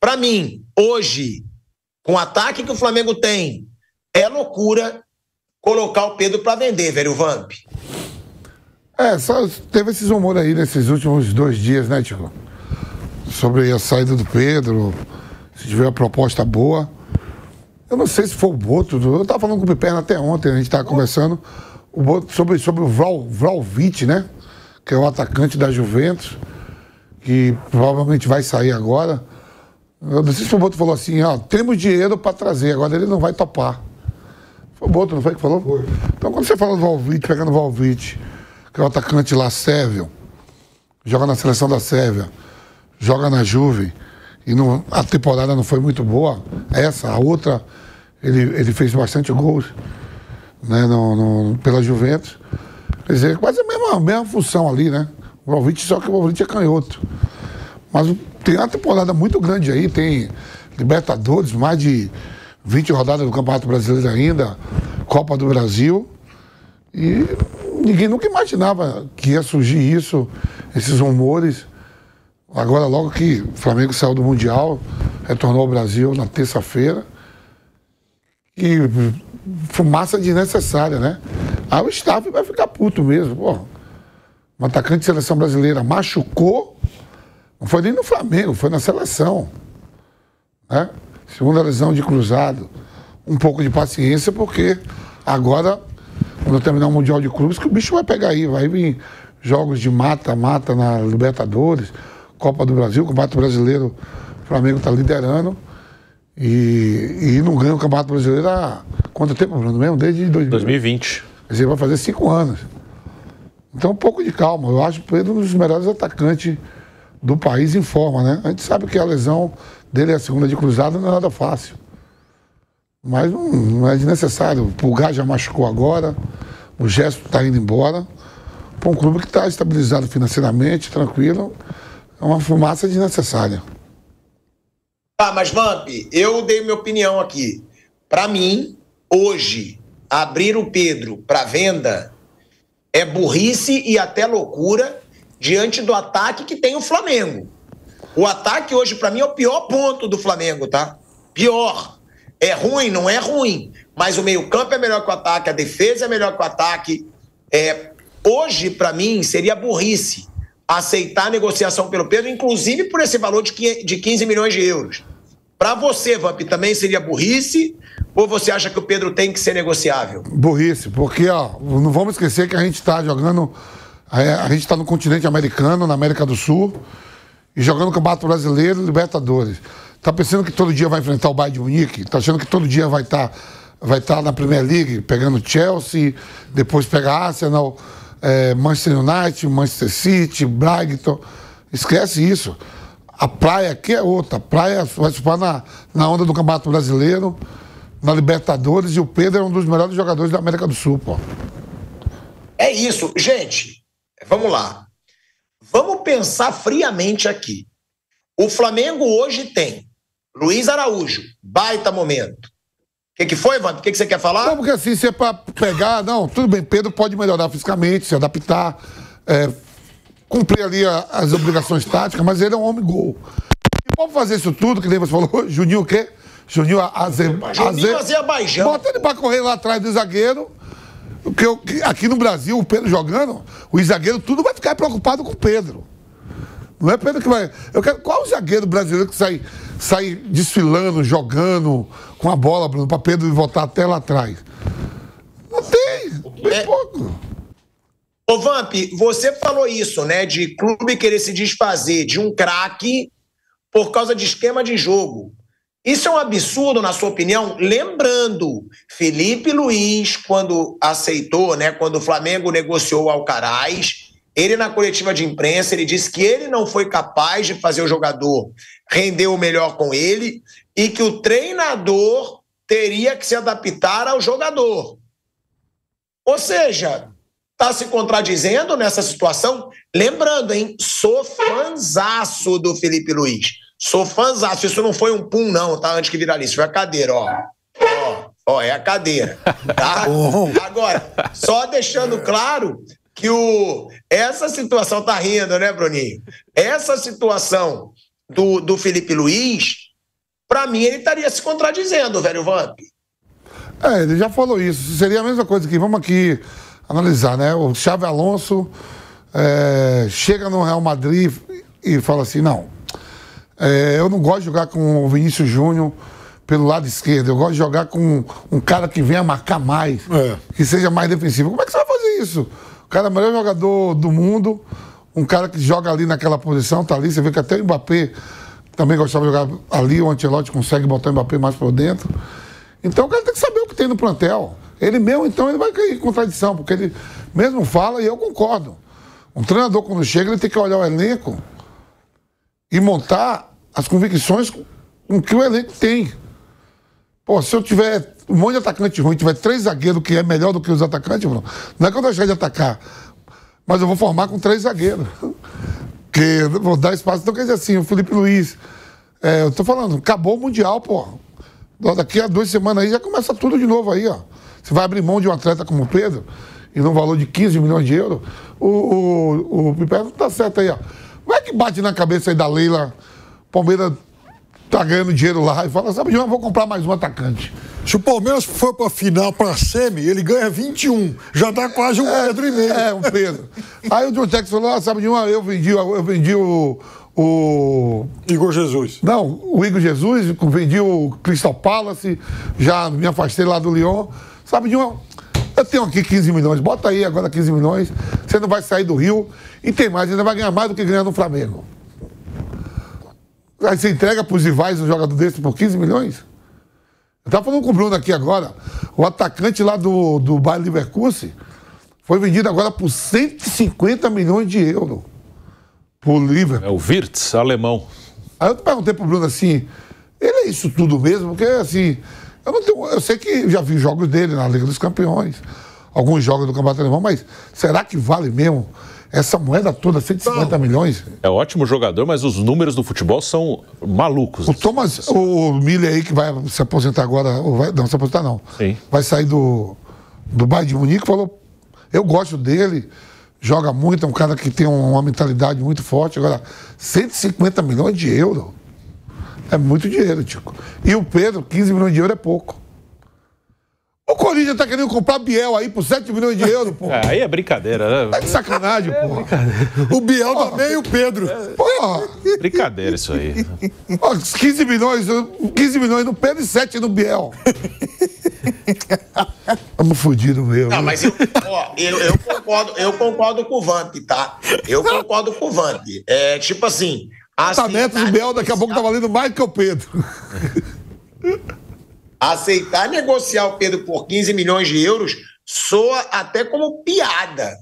Pra mim, hoje, com o ataque que o Flamengo tem, é loucura colocar o Pedro pra vender, velho Vamp. Só teve esses rumores aí nesses últimos 2 dias, né, Tico? Sobre a saída do Pedro, se tiver uma proposta boa. Eu não sei se foi o Boto, eu tava falando com o Piperno até ontem, a gente tava conversando o Boto, sobre o Vlahovic, né? Que é o atacante da Juventus, que provavelmente vai sair agora. Eu não sei se o Boto falou assim, temos dinheiro para trazer, agora ele não vai topar. Foi o Boto, não foi que falou? Foi. Então quando você fala do Vlahovic, pegando o Vlahovic, que é o atacante lá sérvio, joga na seleção da Sérvia, joga na Juve, e a temporada não foi muito boa, a outra, ele fez bastante gols, né, pela Juventus. Quer dizer, quase a mesma função ali, né? O Vlahovic, só que o Vlahovic é canhoto. Mas tem uma temporada muito grande aí, tem Libertadores, mais de 20 rodadas do Campeonato Brasileiro ainda, Copa do Brasil, e ninguém nunca imaginava que ia surgir esses rumores. Agora, logo que o Flamengo saiu do Mundial, retornou ao Brasil na terça-feira, e fumaça desnecessária, né? Aí o staff vai ficar puto mesmo. Pô, um atacante de seleção brasileira machucou, não foi nem no Flamengo, foi na seleção, né? Segunda lesão de cruzado. Um pouco de paciência, porque agora, quando terminar o Mundial de Clubes, que o bicho vai pegar aí, vai vir jogos de mata-mata na Libertadores, Copa do Brasil, Campeonato Brasileiro, o Flamengo está liderando e não ganha o Campeonato Brasileiro há quanto tempo, Bruno, mesmo? Desde 2020. Quer dizer, vai fazer 5 anos. Então, um pouco de calma. Eu acho o Pedro um dos melhores atacantes do país em forma, né? A gente sabe que a lesão dele, a segunda de cruzado, não é nada fácil. Mas não é desnecessário. O Pulgar já machucou agora, o Gesto está indo embora. Para um clube que está estabilizado financeiramente, tranquilo, é uma fumaça desnecessária. Mas Vamp, eu dei minha opinião aqui. Para mim, hoje, abrir o Pedro para venda é burrice e até loucura diante do ataque que tem o Flamengo. O ataque hoje, para mim, é o pior ponto do Flamengo, tá? Pior. É ruim, não é ruim. Mas o meio-campo é melhor que o ataque, a defesa é melhor que o ataque. Hoje, para mim, seria burrice aceitar a negociação pelo Pedro, inclusive por esse valor de 15 milhões de euros. Para você, Vamp, também seria burrice? Ou você acha que o Pedro tem que ser negociável? Burrice, porque não vamos esquecer que a gente está jogando, a gente está no continente americano, na América do Sul, e jogando o Campeonato Brasileiro e Libertadores. Tá pensando que todo dia vai enfrentar o Bayern de Munique? Tá achando que todo dia vai estar na Premier League, pegando Chelsea, depois pega Arsenal, Manchester United, Manchester City, Brighton. Esquece isso. A praia aqui é outra. A praia vai surfar na onda do Campeonato Brasileiro, na Libertadores, e o Pedro é um dos melhores jogadores da América do Sul, pô. É isso. Gente, vamos lá. Vamos pensar friamente aqui. O Flamengo hoje tem Luiz Araújo, baita momento. O que foi, Vamp? O que você quer falar? Não, porque assim, se é pra pegar... Não, tudo bem, Pedro pode melhorar fisicamente, se adaptar, cumprir ali as obrigações táticas, mas ele é um homem-gol. E pode fazer isso tudo, que nem você falou, Juninho o quê? Juninho Azerbaijão. Bota ele pra correr lá atrás do zagueiro, porque aqui no Brasil, o Pedro jogando, o zagueiro tudo vai ficar preocupado com o Pedro. Não é Pedro que vai... Qual o zagueiro brasileiro que sai desfilando, jogando com a bola, Bruno, para Pedro voltar até lá atrás? Não tem. Bem pouco. Ô, Vamp, você falou isso, né? De clube querer se desfazer de um craque por causa de esquema de jogo. Isso é um absurdo, na sua opinião? Lembrando, Felipe Luiz, quando aceitou, né? Quando o Flamengo negociou o Alcaraz... Ele, na coletiva de imprensa, ele disse que ele não foi capaz de fazer o jogador render o melhor com ele e que o treinador teria que se adaptar ao jogador. Ou seja, está se contradizendo nessa situação. Lembrando, hein? Sou fãzaço do Felipe Luiz. Sou fãzaço. Isso não foi um pum, não, tá? Antes que viralize. Foi a cadeira, ó. É a cadeira. Tá? Agora, só deixando claro... que essa situação tá rindo, né, Bruninho? Essa situação do Felipe Luiz para mim ele estaria se contradizendo, velho Vamp. Ele já falou isso. Seria a mesma coisa que vamos aqui analisar, né? O Xabi Alonso chega no Real Madrid e fala assim, não, eu não gosto de jogar com o Vinícius Júnior pelo lado esquerdo, eu gosto de jogar com um cara que venha marcar mais, que seja mais defensivo. Como é que você vai fazer isso? O cara é o melhor jogador do mundo, um cara que joga ali naquela posição, tá ali, você vê que até o Mbappé também gostava de jogar ali, o Ancelotti consegue botar o Mbappé mais por dentro. Então o cara tem que saber o que tem no plantel. Ele mesmo, então, ele vai cair em contradição, porque ele mesmo fala e eu concordo. Um treinador, quando chega, ele tem que olhar o elenco e montar as convicções com que o elenco tem. Pô, se eu tiver um monte de atacante ruim, tiver 3 zagueiros que é melhor do que os atacantes, não é que eu deixar de atacar, mas eu vou formar com 3 zagueiros. Que eu vou dar espaço. Então, quer dizer assim, o Felipe Luiz, eu tô falando, acabou o Mundial, pô. Daqui a 2 semanas aí já começa tudo de novo aí, ó. Você vai abrir mão de um atleta como o Pedro, e num valor de 15 milhões de euros, o Piper não tá certo aí, ó. Como é que bate na cabeça aí da Leila, Palmeiras tá ganhando dinheiro lá, e fala, sabe, eu vou comprar mais um atacante. Se o Palmeiras for pra final, pra semi, ele ganha 21. Já dá quase um Pedro e meio. Um Pedro. Aí o John Tex falou, sabe de uma, eu vendi o Igor Jesus. Não, o Igor Jesus, vendi o Crystal Palace, já me afastei lá do Lyon. Sabe de uma, eu tenho aqui 15 milhões, bota aí agora 15 milhões, você não vai sair do Rio e tem mais, ainda vai ganhar mais do que ganhar no Flamengo. Aí você entrega pros rivais um jogador desse por 15 milhões? Eu tava falando com o Bruno aqui agora, o atacante lá do Bayer Leverkusen foi vendido agora por 150 milhões de euros. Por Liverpool. É o Wirtz, alemão. Aí eu perguntei pro Bruno assim, ele é isso tudo mesmo? Porque assim, eu sei que já vi jogos dele na Liga dos Campeões, alguns jogos do Campeonato Alemão, mas será que vale mesmo essa moeda toda, 150 milhões? É ótimo jogador, mas os números do futebol são malucos. O Miller aí que vai se aposentar agora, não se aposentar não, sim, vai sair do Bayern de Munique, falou, eu gosto dele, joga muito, é um cara que tem uma mentalidade muito forte. Agora, 150 milhões de euros é muito dinheiro, Tico. E o Pedro, 15 milhões de euros é pouco. O Corinthians tá querendo comprar Biel aí por 7 milhões de euros, pô. Aí é brincadeira, né? Tá de sacanagem, pô. O Biel também e o Pedro. Porra. Brincadeira isso aí. 15 milhões no Pedro e 7 no Biel. Estamos fodidos mesmo. Não, mas eu concordo com o Vamp, tá? Eu concordo com o Vamp. É tipo assim. Metros o Biel daqui a pouco tá valendo mais que o Pedro. Aceitar negociar o Pedro por 15 milhões de euros soa até como piada.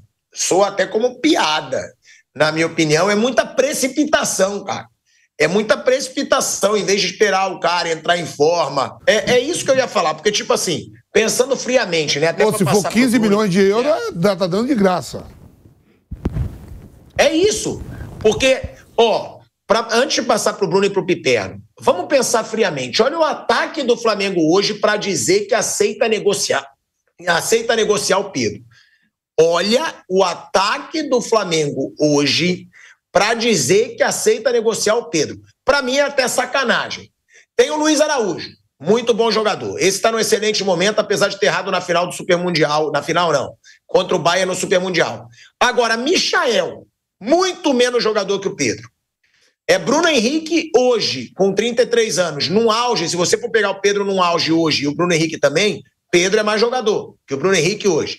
Na minha opinião, é muita precipitação, cara. É muita precipitação, em vez de esperar o cara entrar em forma. É isso que eu ia falar, porque, tipo assim, pensando friamente, né? Até se for 15 milhões de euros, tá dando de graça. É isso. Porque, antes de passar pro Bruno e pro Piperno, vamos pensar friamente. Olha o ataque do Flamengo hoje para dizer que aceita negociar o Pedro. Olha o ataque do Flamengo hoje para dizer que aceita negociar o Pedro. Para mim é até sacanagem. Tem o Luiz Araújo, muito bom jogador. Esse está num excelente momento, apesar de ter errado na final do Super Mundial. Na final, não. Contra o Bayern no Super Mundial. Agora, Michael, muito menos jogador que o Pedro. Bruno Henrique hoje, com 33 anos, num auge, se você for pegar o Pedro num auge hoje e o Bruno Henrique também, Pedro é mais jogador que o Bruno Henrique hoje.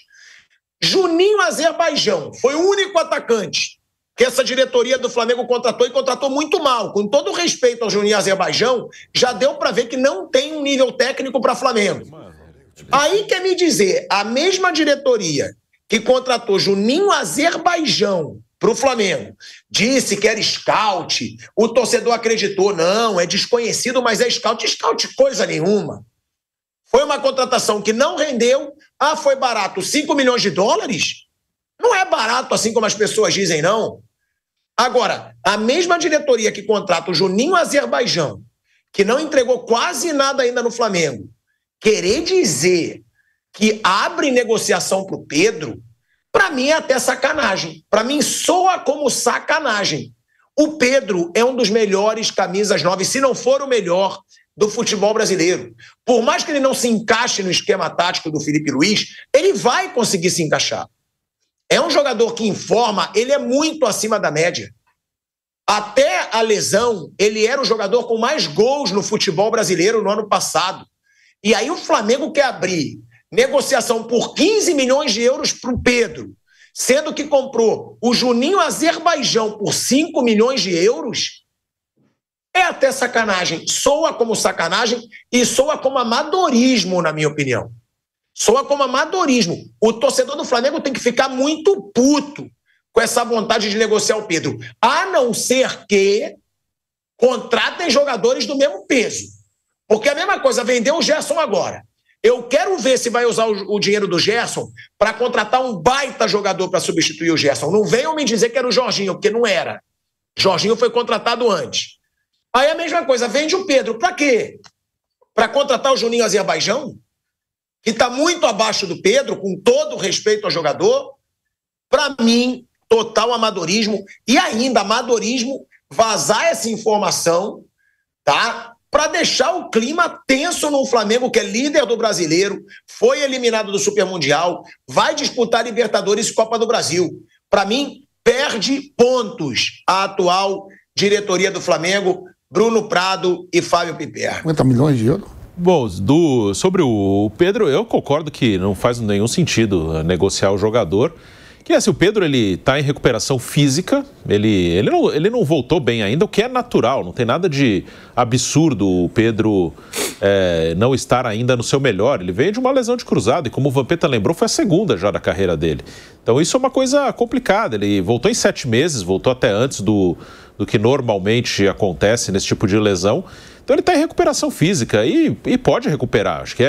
Juninho Azerbaijão foi o único atacante que essa diretoria do Flamengo contratou, e contratou muito mal. Com todo o respeito ao Juninho Azerbaijão, já deu para ver que não tem um nível técnico para Flamengo. Aí quer me dizer, a mesma diretoria que contratou Juninho Azerbaijão para o Flamengo, disse que era scout, o torcedor acreditou, não, é desconhecido, mas é scout. Scout coisa nenhuma. Foi uma contratação que não rendeu. Foi barato, 5 milhões de dólares? Não é barato assim como as pessoas dizem, não. Agora, a mesma diretoria que contrata o Juninho Azerbaijão, que não entregou quase nada ainda no Flamengo, querer dizer que abre negociação para o Pedro, para mim é até sacanagem. Para mim soa como sacanagem. O Pedro é um dos melhores camisas 9, se não for o melhor, do futebol brasileiro. Por mais que ele não se encaixe no esquema tático do Felipe Luiz, ele vai conseguir se encaixar. É um jogador que, em forma, ele é muito acima da média. Até a lesão, ele era o jogador com mais gols no futebol brasileiro no ano passado. E aí o Flamengo quer abrir negociação por 15 milhões de euros para o Pedro, sendo que comprou o Juninho Azerbaijão por 5 milhões de euros. É até sacanagem. Soa como sacanagem e soa como amadorismo, na minha opinião. Soa como amadorismo. O torcedor do Flamengo tem que ficar muito puto com essa vontade de negociar o Pedro. A não ser que contratem jogadores do mesmo peso. Porque a mesma coisa, vendeu o Gerson agora. Eu quero ver se vai usar o dinheiro do Gerson para contratar um baita jogador para substituir o Gerson. Não venham me dizer que era o Jorginho, porque não era. Jorginho foi contratado antes. Aí a mesma coisa, vende o Pedro. Para quê? Para contratar o Juninho Azerbaijão? Que está muito abaixo do Pedro, com todo o respeito ao jogador. Para mim, total amadorismo. E ainda, amadorismo, vazar essa informação, tá? Para deixar o clima tenso no Flamengo, que é líder do Brasileiro, foi eliminado do Supermundial, vai disputar Libertadores e Copa do Brasil. Para mim, perde pontos a atual diretoria do Flamengo, Bruno Prado e Fábio Piperno. 50 milhões de euros? Bom, sobre o Pedro, eu concordo que não faz nenhum sentido negociar o jogador. Que assim, o Pedro, ele está em recuperação física, ele não voltou bem ainda, o que é natural, não tem nada de absurdo o Pedro não estar ainda no seu melhor. Ele veio de uma lesão de cruzado e, como o Vampeta lembrou, foi a segunda já da carreira dele. Então isso é uma coisa complicada, ele voltou em 7 meses, voltou até antes do que normalmente acontece nesse tipo de lesão. Então ele está em recuperação física e pode recuperar. Acho que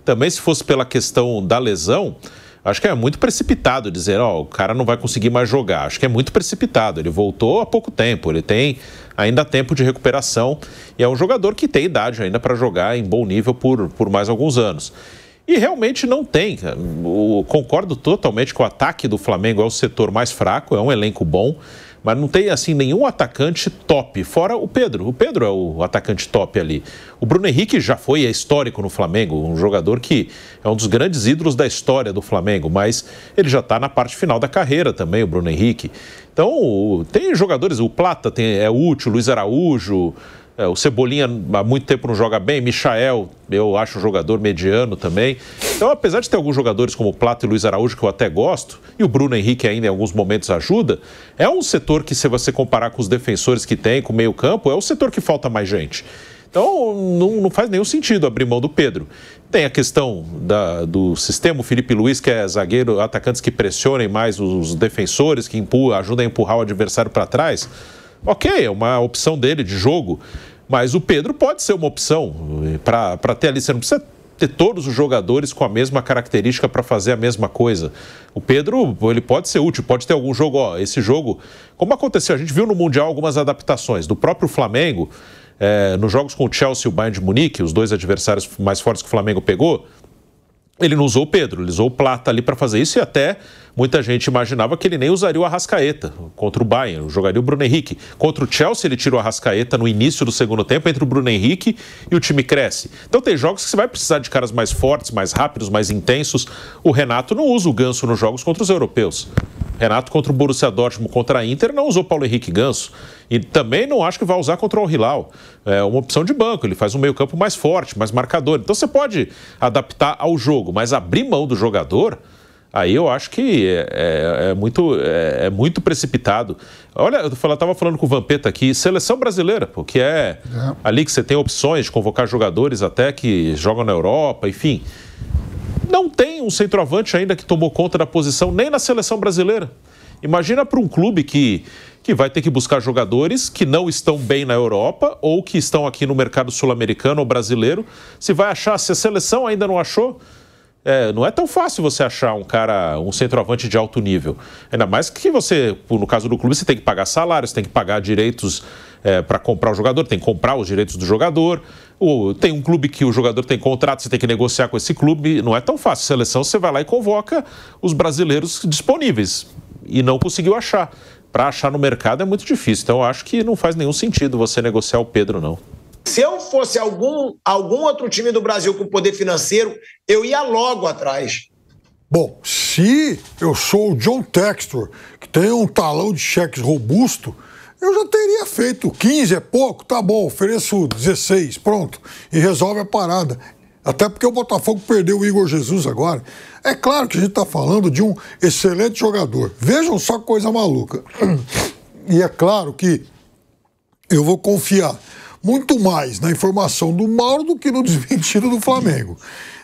também, se fosse pela questão da lesão, acho que é muito precipitado dizer, o cara não vai conseguir mais jogar. Acho que é muito precipitado. Ele voltou há pouco tempo, ele tem ainda tempo de recuperação e é um jogador que tem idade ainda para jogar em bom nível por mais alguns anos. E realmente não tem. Concordo totalmente que o ataque do Flamengo é o setor mais fraco, é um elenco bom, mas não tem assim nenhum atacante top, fora o Pedro. O Pedro é o atacante top ali. O Bruno Henrique já foi histórico no Flamengo, um jogador que é um dos grandes ídolos da história do Flamengo, mas ele já está na parte final da carreira também, o Bruno Henrique. Então, tem jogadores, o Plata é útil, o Luiz Araújo, o Cebolinha há muito tempo não joga bem, Michael, eu acho um jogador mediano também. Então, apesar de ter alguns jogadores como o Plata e Luiz Araújo, que eu até gosto, e o Bruno Henrique ainda em alguns momentos ajuda, é um setor que, se você comparar com os defensores que tem, com o meio campo, é o setor que falta mais gente. Então, não faz nenhum sentido abrir mão do Pedro. Tem a questão do sistema, o Felipe Luiz, que é zagueiro, atacantes que pressionem mais os defensores, que ajudam a empurrar o adversário para trás. Ok, é uma opção dele de jogo, mas o Pedro pode ser uma opção para ter ali. Você não precisa ter todos os jogadores com a mesma característica para fazer a mesma coisa. O Pedro, ele pode ser útil, pode ter algum jogo, esse jogo, como aconteceu, a gente viu no Mundial algumas adaptações do próprio Flamengo, nos jogos com o Chelsea e o Bayern de Munique, os dois adversários mais fortes que o Flamengo pegou, ele não usou o Pedro, ele usou o Plata ali para fazer isso e até muita gente imaginava que ele nem usaria o Arrascaeta contra o Bayern, jogaria o Bruno Henrique. Contra o Chelsea ele tirou o Arrascaeta no início do segundo tempo, entre o Bruno Henrique e o time cresce. Então tem jogos que você vai precisar de caras mais fortes, mais rápidos, mais intensos. O Renato não usa o Ganso nos jogos contra os europeus. Renato contra o Borussia Dortmund, contra a Inter, não usou Paulo Henrique Ganso. E também não acho que vai usar contra o Al-Hilal. É uma opção de banco, ele faz um meio campo mais forte, mais marcador. Então você pode adaptar ao jogo, mas abrir mão do jogador, aí eu acho que é muito precipitado. Olha, eu estava falando com o Vampeta aqui, seleção brasileira, porque ali que você tem opções de convocar jogadores até que jogam na Europa, enfim. Não tem um centroavante ainda que tomou conta da posição nem na seleção brasileira. Imagina para um clube que vai ter que buscar jogadores que não estão bem na Europa ou que estão aqui no mercado sul-americano ou brasileiro. Se vai achar, se a seleção ainda não achou, não é tão fácil você achar um centroavante de alto nível. Ainda mais que você, no caso do clube, você tem que pagar salários, tem que pagar direitos para comprar o jogador, tem que comprar os direitos do jogador. Ou tem um clube que o jogador tem contrato, você tem que negociar com esse clube. Não é tão fácil. Seleção, você vai lá e convoca os brasileiros disponíveis e não conseguiu achar. Para achar no mercado é muito difícil. Então, eu acho que não faz nenhum sentido você negociar o Pedro, não. Se eu fosse algum outro time do Brasil com poder financeiro, eu ia logo atrás. Bom, se eu sou o John Textor, que tem um talão de cheques robusto, eu já teria feito 15, é pouco, tá bom, ofereço 16, pronto, e resolve a parada. Até porque o Botafogo perdeu o Igor Jesus agora. É claro que a gente está falando de um excelente jogador. Vejam só que coisa maluca. E é claro que eu vou confiar muito mais na informação do Mauro do que no desmentido do Flamengo.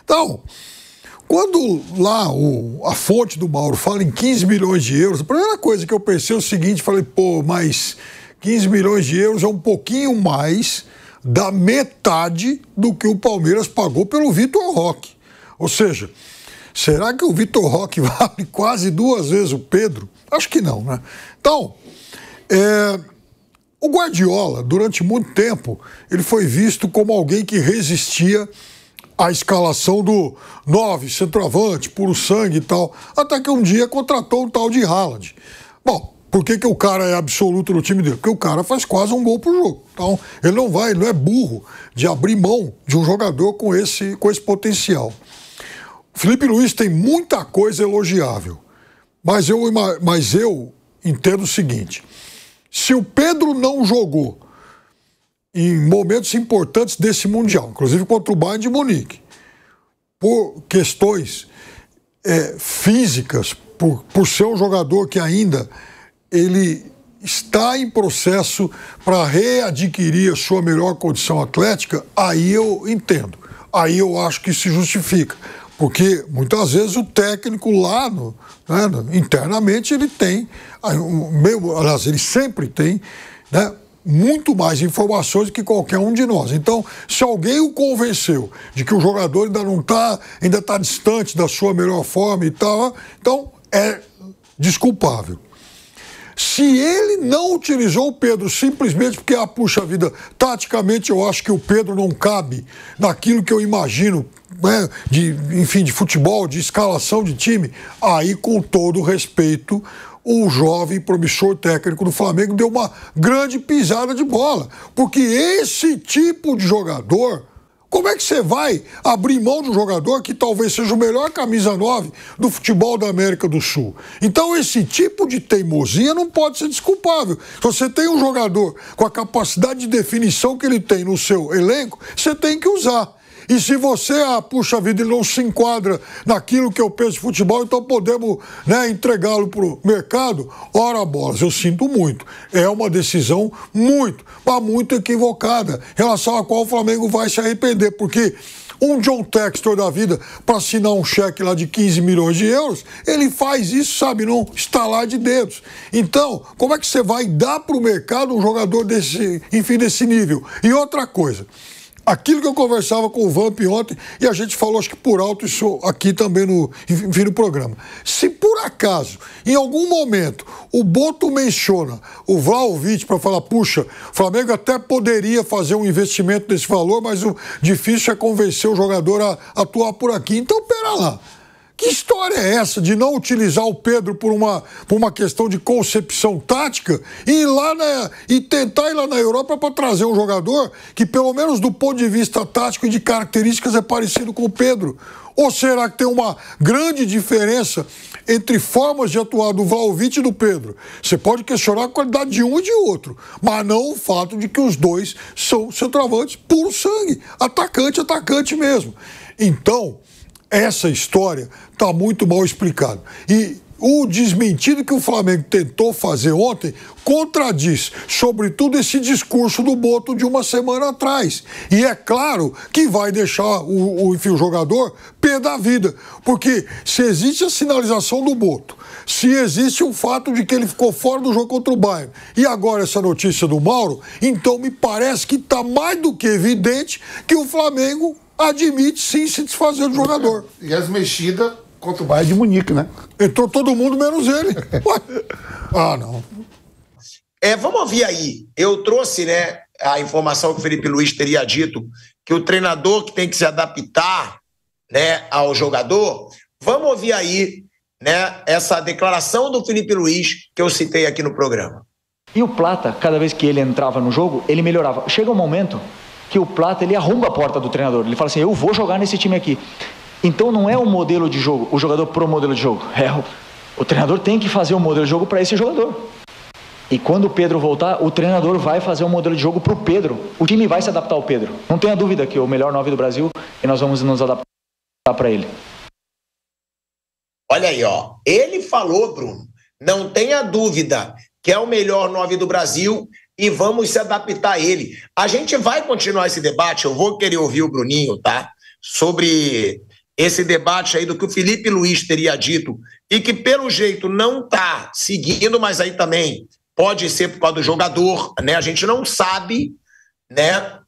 Então, quando lá a fonte do Mauro fala em 15 milhões de euros, a primeira coisa que eu pensei é o seguinte, falei, pô, mas 15 milhões de euros é um pouquinho mais da metade do que o Palmeiras pagou pelo Vitor Roque. Ou seja, será que o Vitor Roque vale quase 2 vezes o Pedro? Acho que não, né? Então, o Guardiola, durante muito tempo, ele foi visto como alguém que resistia à escalação do 9, centroavante, puro sangue e tal, até que um dia contratou um tal de Haaland. Bom, por que o cara é absoluto no time dele? Porque o cara faz quase um gol por jogo. Então, ele não é burro de abrir mão de um jogador com esse potencial. O Felipe Luiz tem muita coisa elogiável, mas eu entendo o seguinte: se o Pedro não jogou em momentos importantes desse Mundial, inclusive contra o Bayern de Munique, por questões físicas, por ser um jogador que ainda ele está em processo para readquirir a sua melhor condição atlética, aí eu entendo. Aí eu acho que se justifica. Porque muitas vezes o técnico lá, internamente, ele tem, aliás, ele sempre tem, né, muito mais informações do que qualquer um de nós. Então, se alguém o convenceu de que o jogador ainda está distante da sua melhor forma e tal, então é desculpável. Se ele não utilizou o Pedro simplesmente porque, puxa vida, taticamente eu acho que o Pedro não cabe naquilo que eu imagino, né, de futebol, de escalação de time, aí, com todo respeito, o jovem promissor técnico do Flamengo deu uma grande pisada de bola. Porque esse tipo de jogador, como é que você vai abrir mão de um jogador que talvez seja o melhor camisa 9 do futebol da América do Sul? Então esse tipo de teimosia não pode ser desculpável. Se você tem um jogador com a capacidade de definição que ele tem no seu elenco, você tem que usar. E se você, puxa vida, ele não se enquadra naquilo que eu penso de futebol, então podemos, né, entregá-lo para o mercado? Ora bolas, eu sinto muito. É uma decisão muito equivocada, em relação à qual o Flamengo vai se arrepender, porque um John Textor da vida, para assinar um cheque lá de 15 milhões de euros, ele faz isso, sabe, num estalar de dedos. Então, como é que você vai dar para o mercado um jogador desse nível? E outra coisa, aquilo que eu conversava com o Vamp ontem, e a gente falou, acho que por alto, isso aqui também no programa. Se por acaso, em algum momento, o Boto menciona o Vlahovic para falar, puxa, o Flamengo até poderia fazer um investimento desse valor, mas o difícil é convencer o jogador a atuar por aqui. Então, pera lá. Que história é essa de não utilizar o Pedro por uma questão de concepção tática e tentar ir lá na Europa para trazer um jogador que, pelo menos do ponto de vista tático e de características, é parecido com o Pedro? Ou será que tem uma grande diferença entre formas de atuar do Vlahovic e do Pedro? Você pode questionar a qualidade de um e de outro, mas não o fato de que os dois são centroavantes puro sangue, atacante mesmo. Então, essa história está muito mal explicada. E o desmentido que o Flamengo tentou fazer ontem contradiz, sobretudo, esse discurso do Boto de uma semana atrás. E é claro que vai deixar o jogador pé da vida. Porque se existe a sinalização do Boto, se existe o fato de que ele ficou fora do jogo contra o Bayern, e agora essa notícia do Mauro, então me parece que está mais do que evidente que o Flamengo admite sim se desfazer do jogador. E as mexidas contra o Bayern de Munique, né? Entrou todo mundo menos ele. Não. Vamos ouvir aí. Eu trouxe, né, a informação que o Felipe Luiz teria dito, que o treinador que tem que se adaptar, né, ao jogador. Vamos ouvir aí, né, essa declaração do Felipe Luiz que eu citei aqui no programa. E o Plata, cada vez que ele entrava no jogo, ele melhorava. Chega um momento que o Plata ele arromba a porta do treinador. Ele fala assim, eu vou jogar nesse time aqui. Então não é o modelo de jogo, o jogador pro modelo de jogo. O treinador tem que fazer um modelo de jogo para esse jogador. E quando o Pedro voltar, o treinador vai fazer um modelo de jogo pro Pedro. O time vai se adaptar ao Pedro. Não tenha dúvida que é o melhor 9 do Brasil e nós vamos nos adaptar para ele. Olha aí, ó. Ele falou, Bruno, não tenha dúvida que é o melhor 9 do Brasil e vamos se adaptar a ele. A gente vai continuar esse debate, eu vou querer ouvir o Bruninho, tá? Sobre esse debate aí do que o Felipe Luiz teria dito e que pelo jeito não tá seguindo, mas aí também pode ser por causa do jogador, né? A gente não sabe, né,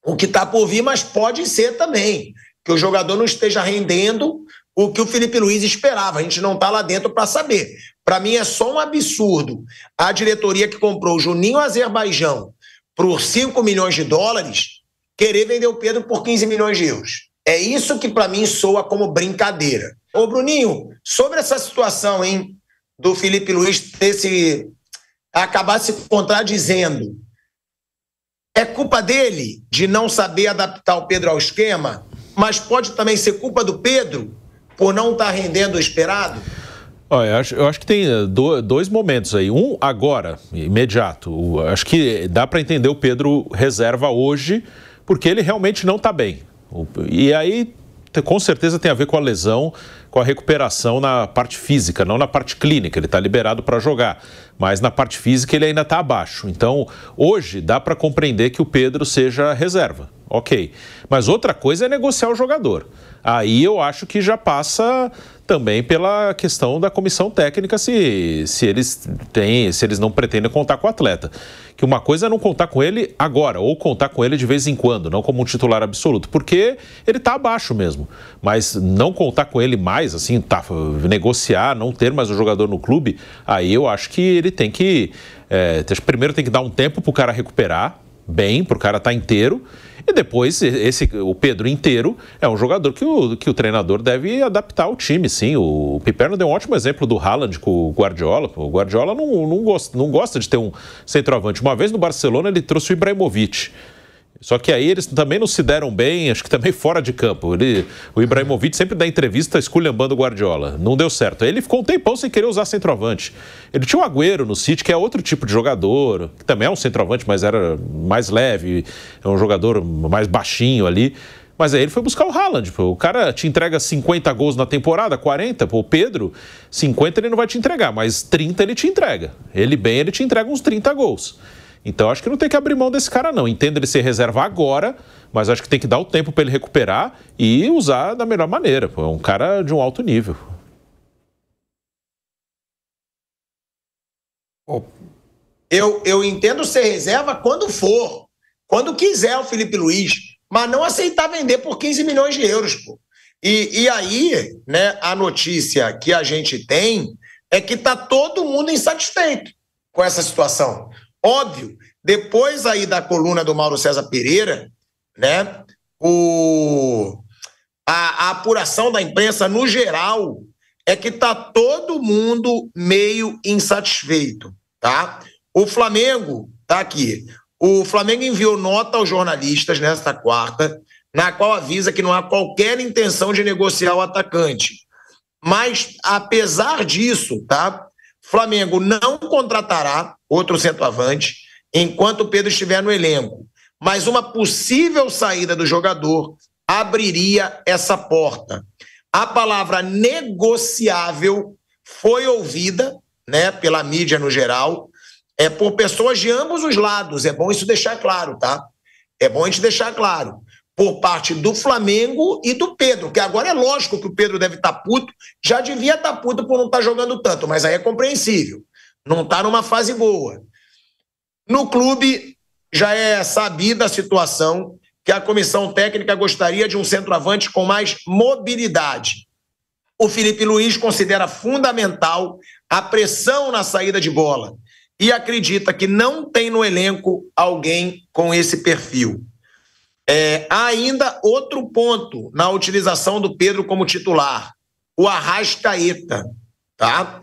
o que tá por vir, mas pode ser também que o jogador não esteja rendendo o que o Felipe Luiz esperava. A gente não tá lá dentro para saber. Para mim é só um absurdo a diretoria que comprou o Juninho Azerbaijão por 5 milhões de dólares querer vender o Pedro por 15 milhões de euros. É isso que para mim soa como brincadeira. Ô Bruninho, sobre essa situação, hein, do Felipe Luiz acabar se contradizendo, é culpa dele de não saber adaptar o Pedro ao esquema, mas pode também ser culpa do Pedro por não estar rendendo o esperado? Olha, eu acho que tem dois momentos aí. Um agora, imediato. Acho que dá para entender o Pedro reserva hoje, porque ele realmente não está bem. E aí, com certeza, tem a ver com a lesão, com a recuperação na parte física, não na parte clínica. Ele está liberado para jogar, mas na parte física ele ainda está abaixo. Então, hoje, dá para compreender que o Pedro seja reserva. Ok. Mas outra coisa é negociar o jogador. Aí eu acho que já passa também pela questão da comissão técnica se eles não pretendem contar com o atleta. Que uma coisa é não contar com ele agora, ou contar com ele de vez em quando, não como um titular absoluto, porque ele está abaixo mesmo. Mas não contar com ele mais, assim, negociar, não ter mais o jogador no clube, aí eu acho que ele tem que... primeiro tem que dar um tempo para o cara recuperar bem, para o cara estar inteiro, e depois o Pedro inteiro é um jogador que o treinador deve adaptar ao time, sim. O Piperno deu um ótimo exemplo do Haaland com o Guardiola. O Guardiola não gosta de ter um centroavante. Uma vez no Barcelona ele trouxe o Ibrahimovic. Só que aí eles também não se deram bem, acho que também fora de campo. O Ibrahimovic sempre dá entrevista esculhambando o Guardiola. Não deu certo. Aí ele ficou um tempão sem querer usar centroavante. Ele tinha o Agüero no City, que é outro tipo de jogador, que também é um centroavante, mas era mais leve, é um jogador mais baixinho ali. Mas aí ele foi buscar o Haaland. O cara te entrega 50 gols na temporada, 40. O Pedro, 50 ele não vai te entregar, mas 30 ele te entrega. Ele te entrega uns 30 gols. Então, acho que não tem que abrir mão desse cara, não. Entendo ele ser reserva agora, mas acho que tem que dar o tempo para ele recuperar e usar da melhor maneira. É um cara de um alto nível. Eu entendo ser reserva quando for, quando quiser o Felipe Luiz, mas não aceitar vender por 15 milhões de euros. Pô. E aí, né, a notícia que a gente tem é que está todo mundo insatisfeito com essa situação. Óbvio, depois aí da coluna do Mauro César Pereira, né, a apuração da imprensa no geral é que tá todo mundo meio insatisfeito, tá? O Flamengo, tá aqui, o Flamengo enviou nota aos jornalistas nesta quarta, na qual avisa que não há qualquer intenção de negociar o atacante. Mas, apesar disso, tá? Flamengo não contratará outro centroavante enquanto o Pedro estiver no elenco. Mas uma possível saída do jogador abriria essa porta. A palavra negociável foi ouvida, né, pela mídia no geral, por pessoas de ambos os lados. É bom isso deixar claro, tá? É bom a gente deixar claro. Por parte do Flamengo e do Pedro, que agora é lógico que o Pedro deve estar puto, já devia estar puto por não estar jogando tanto, mas aí é compreensível, não está numa fase boa. No clube, já é sabida a situação que a comissão técnica gostaria de um centroavante com mais mobilidade. O Felipe Luiz considera fundamental a pressão na saída de bola e acredita que não tem no elenco alguém com esse perfil. Há ainda outro ponto na utilização do Pedro como titular, o Arrascaeta, tá?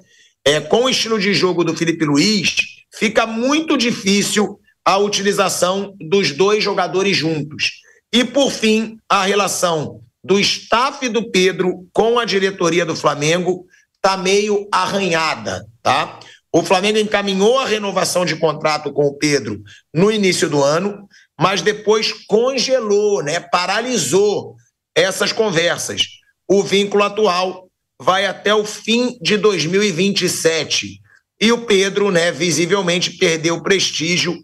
Com o estilo de jogo do Felipe Luiz, fica muito difícil a utilização dos dois jogadores juntos. E, por fim, a relação do staff do Pedro com a diretoria do Flamengo está meio arranhada, tá? O Flamengo encaminhou a renovação de contrato com o Pedro no início do ano, mas depois congelou, né? Paralisou essas conversas. O vínculo atual vai até o fim de 2027. E o Pedro, né, visivelmente perdeu prestígio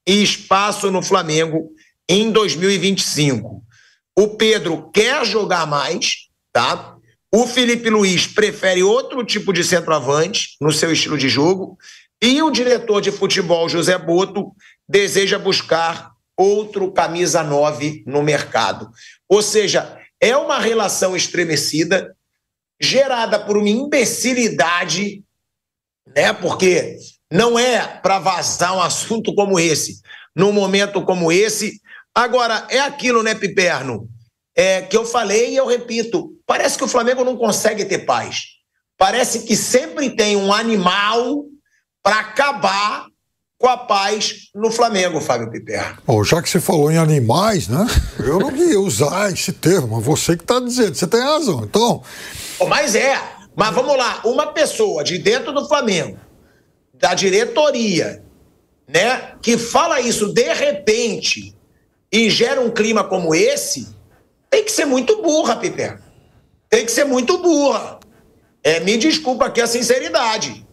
e espaço no Flamengo em 2025. O Pedro quer jogar mais, tá? O Felipe Luiz prefere outro tipo de centroavante no seu estilo de jogo e o diretor de futebol, José Boto, deseja buscar outro camisa 9 no mercado. Ou seja, é uma relação estremecida gerada por uma imbecilidade, né? Porque não é para vazar um assunto como esse, num momento como esse. Agora, é aquilo, né, Piperno? Que eu falei e eu repito, parece que o Flamengo não consegue ter paz. Parece que sempre tem um animal para acabar com a paz no Flamengo, Fábio Piperno. Bom, já que você falou em animais, né? Eu não ia usar esse termo, mas você que está dizendo, você tem razão. Então... Mas vamos lá, uma pessoa de dentro do Flamengo, da diretoria, né, que fala isso de repente e gera um clima como esse, tem que ser muito burra, Piperno. Tem que ser muito burra. Me desculpa aqui a sinceridade.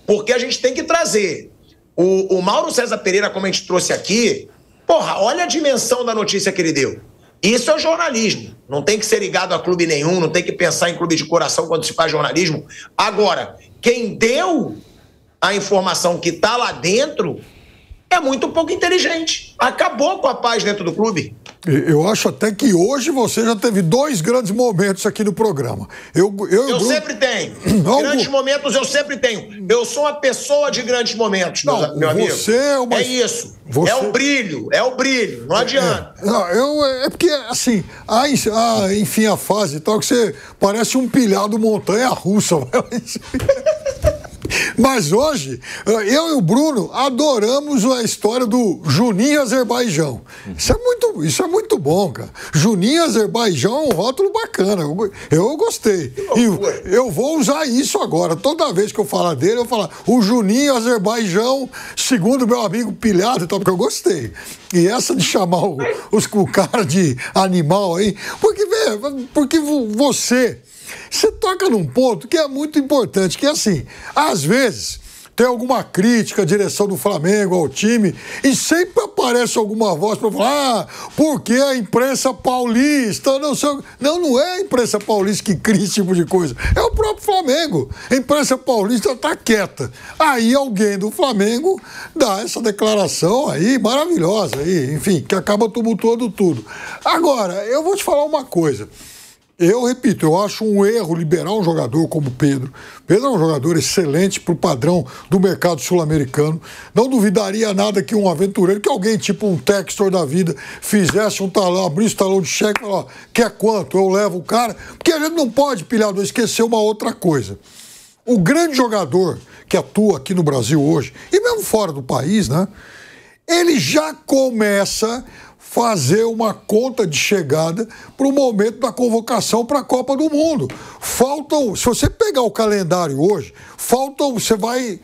Porque a gente tem que trazer o Mauro César Pereira, como a gente trouxe aqui, olha a dimensão da notícia que ele deu. Isso é jornalismo. Não tem que ser ligado a clube nenhum, não tem que pensar em clube de coração quando se faz jornalismo. Agora, quem deu a informação que está lá dentro é muito pouco inteligente. Acabou com a paz dentro do clube. Eu acho até que hoje você já teve 2 grandes momentos aqui no programa. Eu sempre tenho. Grandes momentos eu sempre tenho. Eu sou uma pessoa de grandes momentos, meu amigo. É isso. É o brilho. Não adianta. É porque, assim, enfim, a fase e tal, que você parece um pilhado montanha-russa. Mas hoje, eu e o Bruno adoramos a história do Juninho Azerbaijão. Isso é muito bom, cara. Juninho Azerbaijão é um rótulo bacana. Eu gostei. E eu vou usar isso agora. Toda vez que eu falar dele, eu vou falar o Juninho Azerbaijão, segundo meu amigo pilhado e tal, porque eu gostei. E essa de chamar o cara de animal aí, porque você toca num ponto que é muito importante, que é assim, às vezes tem alguma crítica à direção do Flamengo, ao time, e sempre aparece alguma voz para falar, porque a imprensa paulista, não é a imprensa paulista que cria esse tipo de coisa, é o próprio Flamengo. A imprensa paulista está quieta. Aí alguém do Flamengo dá essa declaração aí, maravilhosa, aí, enfim, que acaba tumultuando tudo. Agora, eu vou te falar uma coisa. Eu repito, eu acho um erro liberar um jogador como o Pedro. Pedro é um jogador excelente para o padrão do mercado sul-americano. Não duvidaria nada que um aventureiro, que alguém tipo um Textor da vida, fizesse um talão, abrisse um talão de cheque e falasse, quer quanto? Eu levo o cara. Porque a gente não pode, pilhador, esquecer uma outra coisa. O grande jogador que atua aqui no Brasil hoje, e mesmo fora do país, né? Ele já começa fazer uma conta de chegada para o momento da convocação para a Copa do Mundo. Se você pegar o calendário hoje, você vai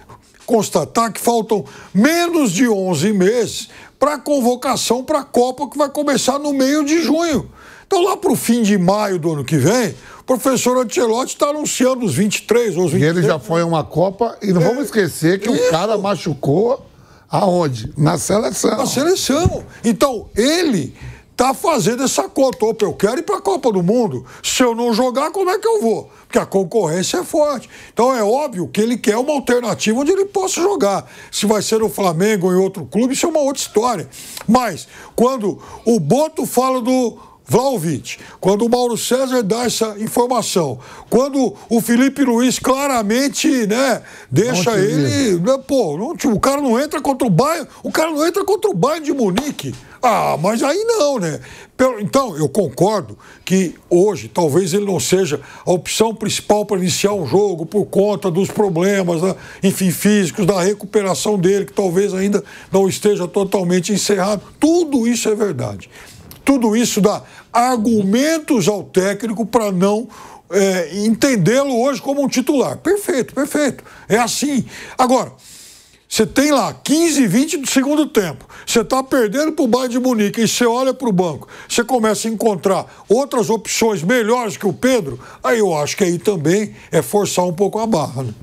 constatar que faltam menos de 11 meses para a convocação para a Copa, que vai começar no meio de junho. Então, lá para o fim de maio do ano que vem, o professor Ancelotti está anunciando os 23 ou os 23. E ele já foi a uma Copa, e não vamos esquecer que o cara machucou. Aonde? Na seleção. Na seleção. Então, ele está fazendo essa conta. Opa, eu quero ir para a Copa do Mundo. Se eu não jogar, como é que eu vou? Porque a concorrência é forte. Então, é óbvio que ele quer uma alternativa onde ele possa jogar. Se vai ser no Flamengo ou em outro clube, isso é uma outra história. Mas, quando o Boto fala do Vlahovic, quando o Mauro César dá essa informação, quando o Felipe Luiz claramente, né, deixa ele, né, o cara não entra contra o Bayern, de Munique. Ah, mas aí não, né? Então, eu concordo que hoje talvez ele não seja a opção principal para iniciar um jogo por conta dos problemas, né, enfim, físicos, da recuperação dele, que talvez ainda não esteja totalmente encerrado. Tudo isso é verdade. Tudo isso dá argumentos ao técnico para não entendê-lo hoje como um titular. Perfeito, perfeito. É assim. Agora, você tem lá 15, 20 do segundo tempo. Você está perdendo para o Bayern de Munique e você olha para o banco, você começa a encontrar outras opções melhores que o Pedro, aí eu acho que aí também é forçar um pouco a barra, né?